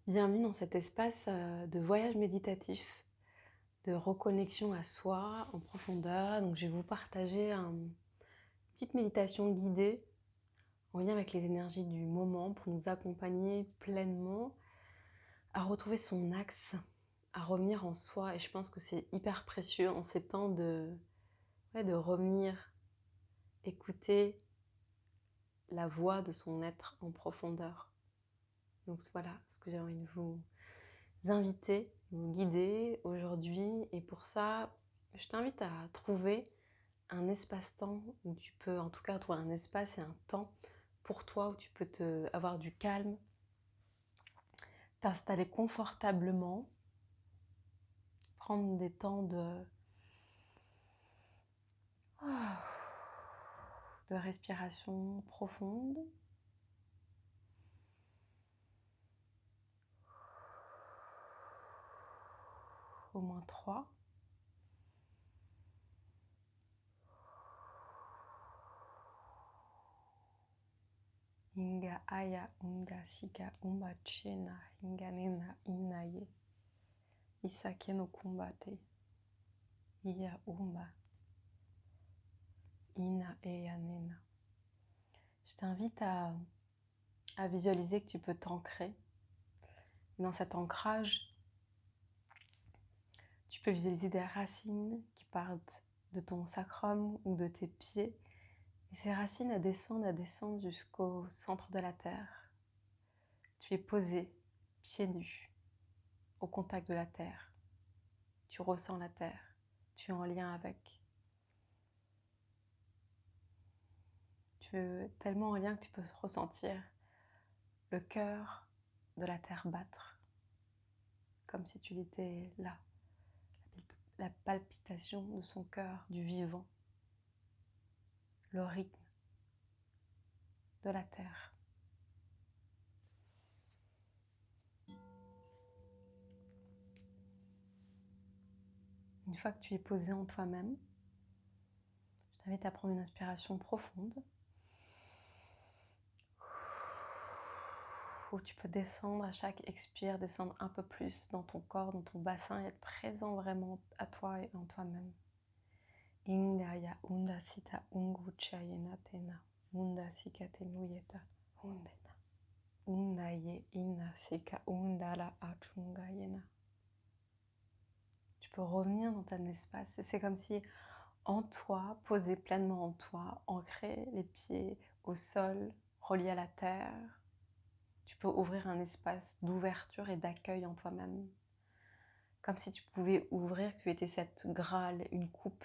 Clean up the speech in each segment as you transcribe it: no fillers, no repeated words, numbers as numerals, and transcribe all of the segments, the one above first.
Bienvenue dans cet espace de voyage méditatif, de reconnexion à soi en profondeur. Donc, je vais vous partager une petite méditation guidée en lien avec les énergies du moment pour nous accompagner pleinement à retrouver son axe, à revenir en soi. Et je pense que c'est hyper précieux en ces temps de revenir écouter la voix de son être en profondeur. Donc voilà ce que j'ai envie de vous inviter, vous guider aujourd'hui. Et pour ça, je t'invite à trouver un espace-temps où tu peux, en tout cas, trouver un espace et un temps pour toi où tu peux avoir du calme, t'installer confortablement, prendre des temps de respiration profonde. Au moins 3. Inga aya unga sika umba chena inga nena inaye isake no kumbate iya umba ina eya nena. Je t'invite à visualiser que tu peux t'ancrer. Dans cet ancrage, tu peux visualiser des racines qui partent de ton sacrum ou de tes pieds. Et ces racines, elles descendent jusqu'au centre de la terre. Tu es posé, pieds nus, au contact de la terre. Tu ressens la terre, tu es en lien avec. Tu es tellement en lien que tu peux ressentir le cœur de la terre battre, comme si tu étais là. La palpitation de son cœur, du vivant, le rythme de la terre. Une fois que tu es posé en toi-même, je t'invite à prendre une inspiration profonde où tu peux descendre à chaque expire, descendre un peu plus dans ton corps, dans ton bassin et être présent vraiment à toi et en toi-même. Indaya unda sita ungu chayena tena unda sikate nuyeta undena undaye inna sika undala achunga yena. Tu peux revenir dans ton espace et c'est comme si en toi, posé pleinement en toi, ancré les pieds au sol, relié à la terre, tu peux ouvrir un espace d'ouverture et d'accueil en toi-même. Comme si tu pouvais ouvrir, que tu étais cette Graal, une coupe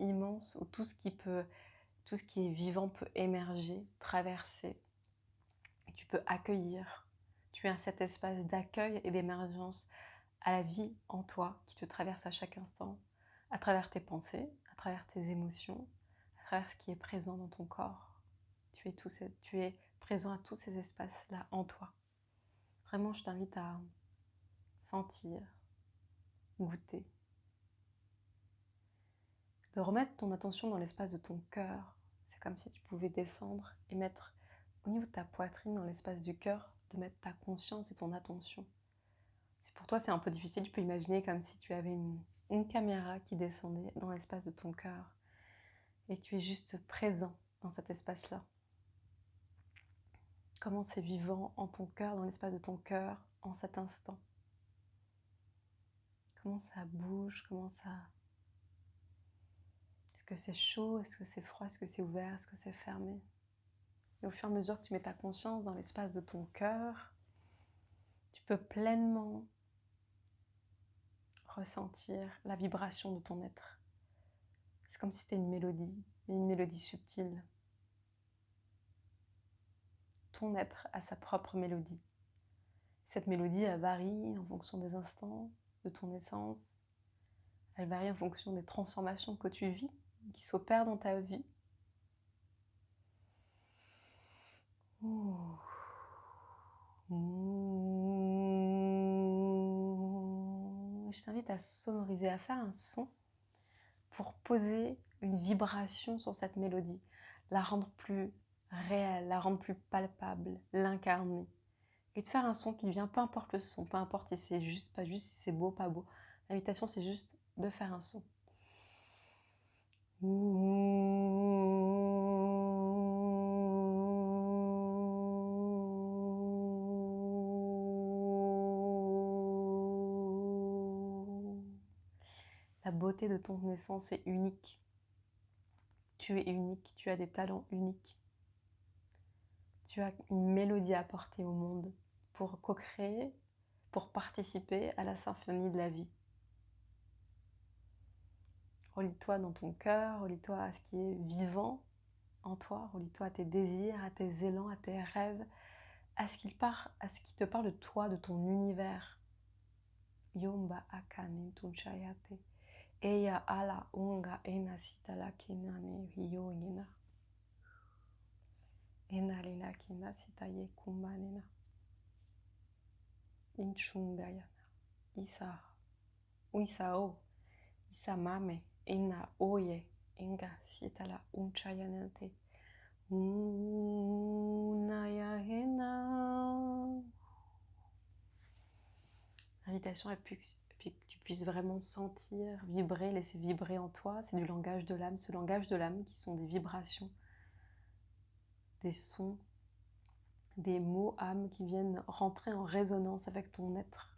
immense où tout ce qui est vivant peut émerger, traverser. Et tu peux accueillir. Tu es à cet espace d'accueil et d'émergence à la vie en toi qui te traverse à chaque instant, à travers tes pensées, à travers tes émotions, à travers ce qui est présent dans ton corps. Tu es présent à tous ces espaces-là en toi. Vraiment, je t'invite à sentir, goûter, de remettre ton attention dans l'espace de ton cœur. C'est comme si tu pouvais descendre et mettre au niveau de ta poitrine, dans l'espace du cœur, de mettre ta conscience et ton attention. Si pour toi c'est un peu difficile, tu peux imaginer comme si tu avais une caméra qui descendait dans l'espace de ton cœur et tu es juste présent dans cet espace-là. Comment c'est vivant en ton cœur, dans l'espace de ton cœur, en cet instant. Comment ça bouge, Est-ce que c'est chaud, est-ce que c'est froid, est-ce que c'est ouvert, est-ce que c'est fermé? Et au fur et à mesure que tu mets ta conscience dans l'espace de ton cœur, tu peux pleinement ressentir la vibration de ton être. C'est comme si c'était une mélodie, mais une mélodie subtile. Ton être a sa propre mélodie. Cette mélodie, elle varie en fonction des instants, de ton essence. Elle varie en fonction des transformations que tu vis, qui s'opèrent dans ta vie. Ouh. Je t'invite à sonoriser, à faire un son pour poser une vibration sur cette mélodie, la rendre plus réelle, la rendre plus palpable, l'incarner. et de faire un son qui vient, peu importe le son, peu importe si c'est juste, pas juste, si c'est beau, pas beau. L'invitation, c'est juste de faire un son. La beauté de ton naissance est unique. Tu es unique, tu as des talents uniques. Tu as une mélodie à apporter au monde pour co-créer, pour participer à la symphonie de la vie. Relie-toi dans ton cœur, relie-toi à ce qui est vivant en toi, relie-toi à tes désirs, à tes élans, à tes rêves, à ce qui te parle de toi, de ton univers. Yomba akane tunchayate. Eya ala unga ena sitala kenane hiyo ngena. Ena lena kena sitaye kumbanena. Inchungayana. Isa. Uisao. Isa mame. Ena oye. Enga sitala unchayanate. Unaya hena. L'invitation est que tu puisses vraiment sentir, vibrer, laisser vibrer en toi. C'est du langage de l'âme, ce langage de l'âme qui sont des vibrations, des sons, des mots âme qui viennent rentrer en résonance avec ton être.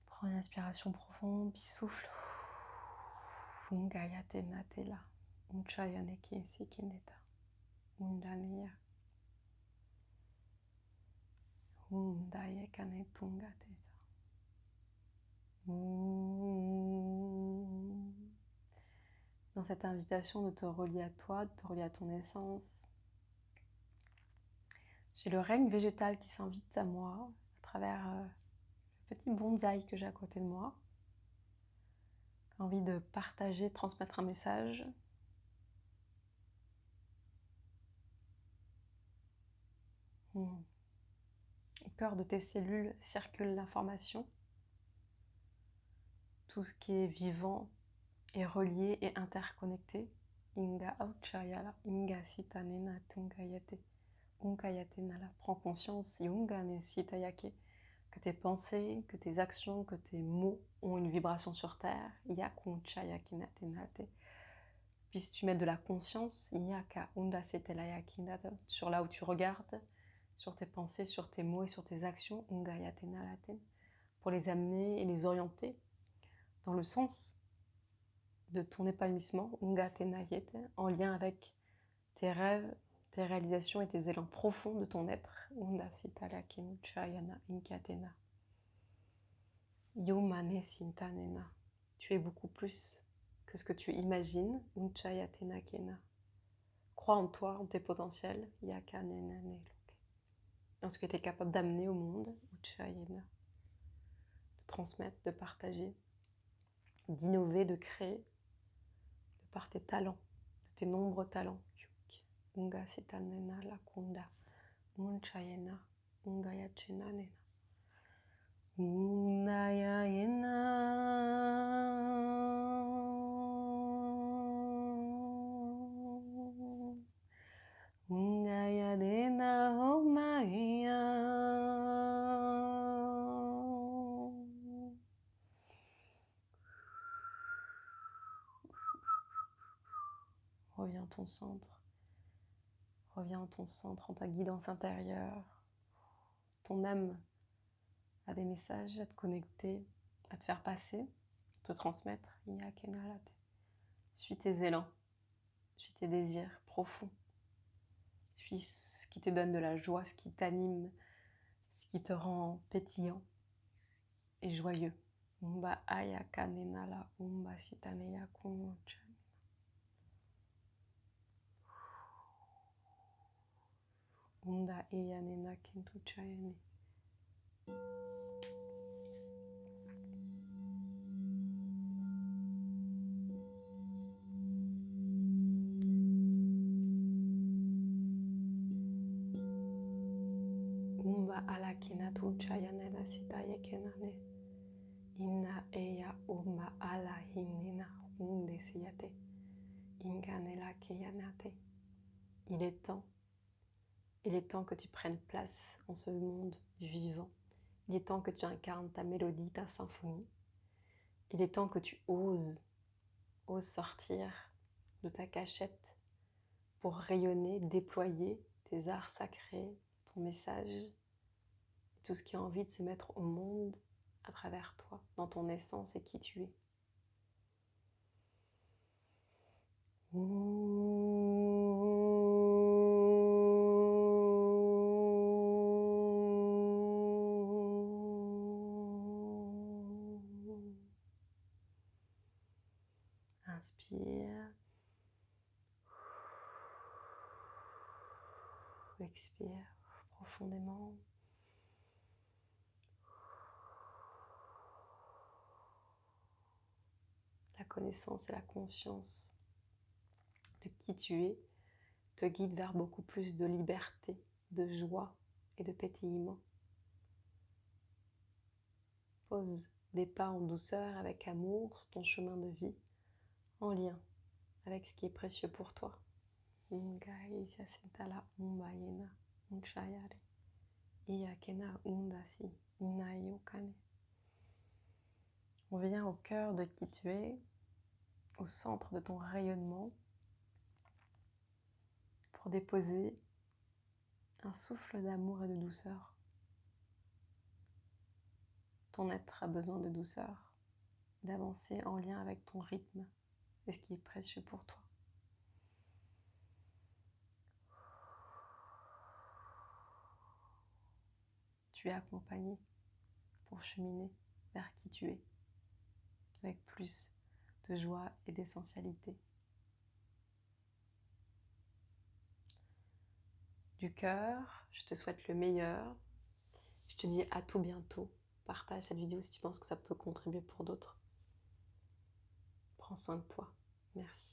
Prends une inspiration profonde, puis souffle. Dans cette invitation de te relier à toi, de te relier à ton essence, j'ai le règne végétal qui s'invite à moi à travers le petit bonsaï que j'ai à côté de moi. J'ai envie de partager, de transmettre un message. Au cœur de tes cellules circule l'information. Tout ce qui est vivant est relié et interconnecté. Inga auchayala, inga sitanena tungayate, unkayate nala. Prends conscience, yungane sitayake, que tes pensées, que tes actions, que tes mots ont une vibration sur terre. Yakunchayake natenate. Puisses-tu mettre de la conscience, yaka unda setelayaki nata, sur là où tu regardes, sur tes pensées, sur tes mots et sur tes actions, ungayate nalaten, pour les amener et les orienter dans le sens de ton épanouissement, en lien avec tes rêves, tes réalisations et tes élans profonds de ton être. Tu es beaucoup plus que ce que tu imagines. Crois en toi, en tes potentiels, dans ce que tu es capable d'amener au monde, de transmettre, de partager, d'innover, de créer, de par tes talents, de tes nombreux talents. Unga sitanena la kunda, unchayena, ungaya chenanena. Unaya yena. Ungaya dena homaya. Reviens à ton centre. Reviens en ton centre, en ta guidance intérieure. Ton âme a des messages à te connecter, à te faire passer, te transmettre. Suis tes élans, suis tes désirs profonds. Suis ce qui te donne de la joie, ce qui t'anime, ce qui te rend pétillant et joyeux. Umba aya kanenala, umba sitaneya kuncha. Unda eya nena kentu chayane. Umba ala kinatu chayane na sitaye kenane. Inna eya umba ala hinena unde siyate. Inganela keyanate. Il est temps. Il est temps que tu prennes place en ce monde vivant. Il est temps que tu incarnes ta mélodie, ta symphonie. Il est temps que tu oses sortir de ta cachette pour rayonner, déployer tes arts sacrés, ton message, et tout ce qui a envie de se mettre au monde à travers toi, dans ton essence et qui tu es. Inspire. Expire profondément. La connaissance et la conscience de qui tu es te guide vers beaucoup plus de liberté, de joie et de pétillement. Pose des pas en douceur avec amour sur ton chemin de vie, en lien avec ce qui est précieux pour toi. On vient au cœur de qui tu es, au centre de ton rayonnement, pour déposer un souffle d'amour et de douceur. Ton être a besoin de douceur, d'avancer en lien avec ton rythme et ce qui est précieux pour toi. Tu es accompagné pour cheminer vers qui tu es, avec plus de joie et d'essentialité. Du cœur, je te souhaite le meilleur. Je te dis à tout bientôt. Partage cette vidéo si tu penses que ça peut contribuer pour d'autres. Prends soin de toi. Merci.